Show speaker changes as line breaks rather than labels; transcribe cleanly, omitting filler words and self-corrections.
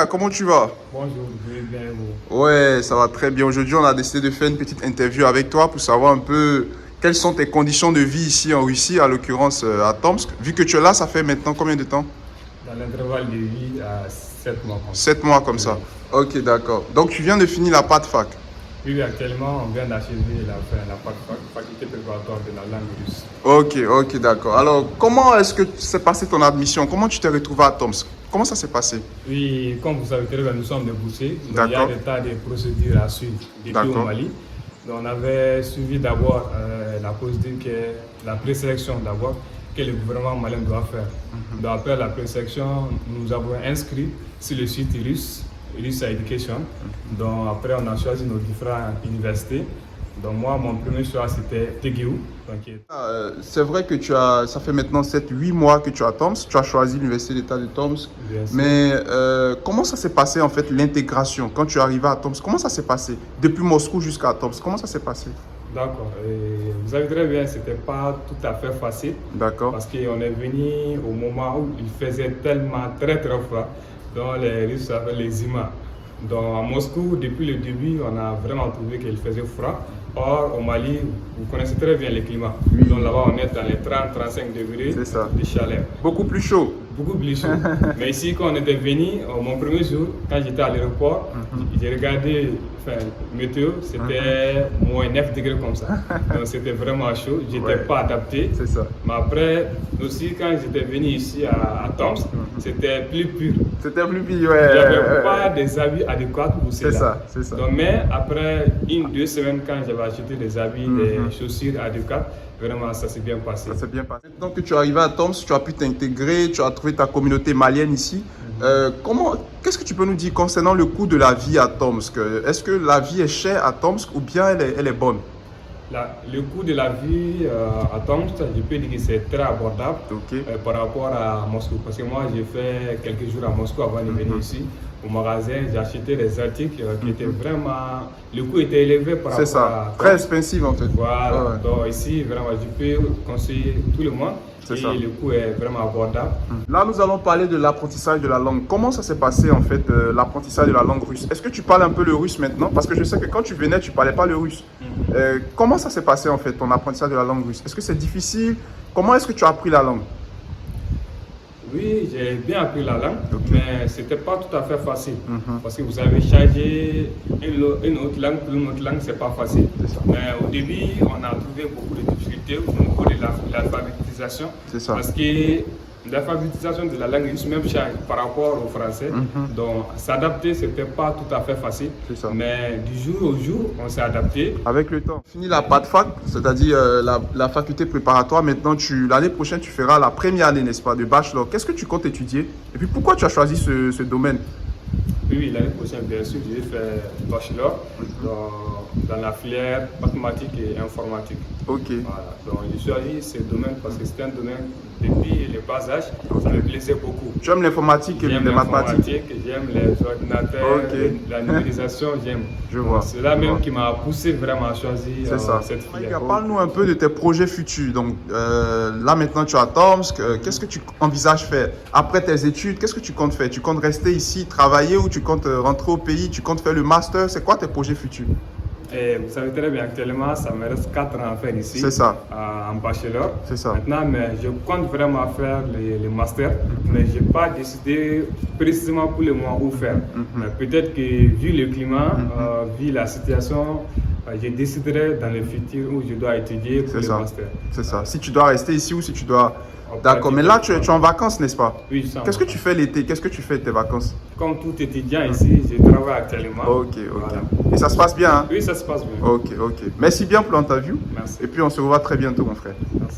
gars, comment tu vas?
Bonjour, je vais bien et vous?
Ouais, ça va très bien. Aujourd'hui, on a décidé de faire une petite interview avec toi pour savoir un peu quelles sont tes conditions de vie ici en Russie, à l'occurrence à Tomsk. Vu que tu es là, ça fait maintenant combien de temps?
Dans l'intervalle de vie à 7 mois.
7 mois comme ça.
Oui.
Ok, d'accord. Donc, tu viens de finir la PAT fac.
Oui, actuellement, on vient d'achever la faculté préparatoire de la langue russe.
Ok, d'accord. Alors, comment est-ce que s'est passée ton admission? Comment tu t'es retrouvé à Tomsk? Comment ça s'est passé?
Oui, comme vous savez très bien, nous sommes des boursiers. Donc, il y a
D'accord.
des tas de procédures à suivre depuis au
D'accord.
Mali. Donc, on avait suivi d'abord la procédure qui est la présélection d'abord que le gouvernement malien doit faire. Donc, après la présélection, nous avons inscrit sur le site russe Education. Donc, après, on a choisi nos différentes universités. Donc, moi, mon premier choix, c'était TGU.
C'est vrai que ça fait maintenant 7-8 mois que tu es à Tomsk. Tu as choisi l'Université d'État de Tomsk.
Bien sûr.
Mais comment ça s'est passé en fait l'intégration quand tu es arrivé à Tomsk? Comment ça s'est passé depuis Moscou jusqu'à Tomsk? Comment ça s'est passé?
D'accord. Et vous savez très bien, c'était pas tout à fait facile
D'accord.
parce qu'on est venu au moment où il faisait tellement très froid. Donc les Russes avaient les IMA. Donc à Moscou, depuis le début, on a vraiment trouvé qu'il faisait froid. Or, au Mali, vous connaissez très bien le climat.
Oui.
Donc là-bas, on est dans les 30-35 degrés
C'est ça.
de chaleur.
Beaucoup plus chaud.
Beaucoup plus chaud. Mais ici, quand on était venu, mon premier jour, quand j'étais à l'aéroport, j'ai regardé météo, c'était moins 9 degrés comme ça. Donc c'était vraiment chaud, j'étais
Ouais.
pas adapté.
C'est ça.
Mais après, aussi, quand j'étais venu ici à Tomsk, c'était plus pur.
C'était plus pire,
Il n'y
ouais.
avait pas des habits adéquats pour
C'est
cela.
ça, c'est ça.
Donc, mais après 1-2 semaines, quand j'avais acheté des habits, des chaussures adéquates, vraiment ça s'est bien passé.
Ça s'est bien passé. Maintenant que tu es arrivé à Tomsk, tu as pu t'intégrer, tu as trouvé ta communauté malienne ici. Qu'est-ce que tu peux nous dire concernant le coût de la vie à Tomsk? Est-ce que la vie est chère à Tomsk ou bien elle est bonne?
Le coût de la vie à Tomsk, je peux dire que c'est très abordable
Ok.
par rapport à Moscou. Parce que moi, j'ai fait quelques jours à Moscou avant de venir ici. Au magasin, j'ai acheté des articles qui étaient vraiment... Le coût était élevé par
C'est
rapport à
ça,
Tomsk.
très expensive en fait.
Voilà,
Ouais.
donc ici, vraiment, je peux conseiller tout le monde.
C'est
Et
ça.
le coût est vraiment abordable.
Là, nous allons parler de l'apprentissage de la langue. Comment ça s'est passé en fait, l'apprentissage de la langue russe? Est-ce que tu parles un peu le russe maintenant? Parce que je sais que quand tu venais, tu ne parlais pas le russe. Comment ça s'est passé en fait, ton apprentissage de la langue russe? Est-ce que c'est difficile? Comment est-ce que tu as appris la langue?
Oui, j'ai bien appris la langue,
Ok.
mais ce n'était pas tout à fait facile. Parce que vous avez changé une autre langue pour une autre langue, ce n'est pas facile.
C'est ça.
Mais au début, on a trouvé beaucoup de difficultés au niveau de l'alphabétisation.
C'est ça.
Parce que l'alphabétisation de la langue russe même change par rapport au français. Donc, s'adapter, ce n'était pas tout à fait facile.
C'est ça.
Mais du jour au jour, on s'est adapté.
Avec le temps. Fini la PAT fac, c'est-à-dire la faculté préparatoire. Maintenant, l'année prochaine, tu feras la première année, n'est-ce pas, de bachelor. Qu'est-ce que tu comptes étudier? Et puis, pourquoi tu as choisi ce domaine?
Oui, l'année prochaine, bien sûr, je vais faire bachelor dans la filière mathématiques et informatique.
Ok.
Voilà. Donc, j'ai choisi ce domaine parce que c'est un domaine, depuis le bas âge, ça me plaisait beaucoup.
Tu aimes l'informatique et les
J'aime
mathématiques?
l'informatique, j'aime les ordinateurs,
Ok.
la numérisation, j'aime.
Je vois.
C'est là
Je
même
vois.
qui m'a poussé vraiment à choisir
C'est ça.
cette filière.
Parle-nous un peu de tes projets futurs. Donc, là, maintenant, tu es à Tomsk. Qu'est-ce que tu envisages faire après tes études? Qu'est-ce que tu comptes faire? Tu comptes rester ici, travailler ou tu comptes rentrer au pays? Tu comptes faire le master? C'est quoi tes projets futurs?
Et vous savez très bien, actuellement, ça me reste 4 ans à faire ici.
C'est ça.
En bachelor.
C'est ça.
Maintenant, mais je compte vraiment faire le master, mais je n'ai pas décidé précisément pour le moment où faire. Mais peut-être que vu le climat, vu la situation, je déciderai dans le futur où je dois étudier pour
C'est
le
ça.
master.
C'est ça. Si tu dois rester ici ou si tu dois... D'accord. Mais là, tu es en vacances, n'est-ce pas?
Oui, je suis en
Qu'est-ce que tu fais l'été? Qu'est-ce que tu fais de tes vacances?
Comme tout étudiant ici, je travaille actuellement.
Ok.
Voilà.
Et ça se passe bien, hein?
Oui, ça se passe bien.
Ok. Merci bien pour l'interview.
Merci.
Et puis, on se revoit très bientôt, mon frère.
Merci.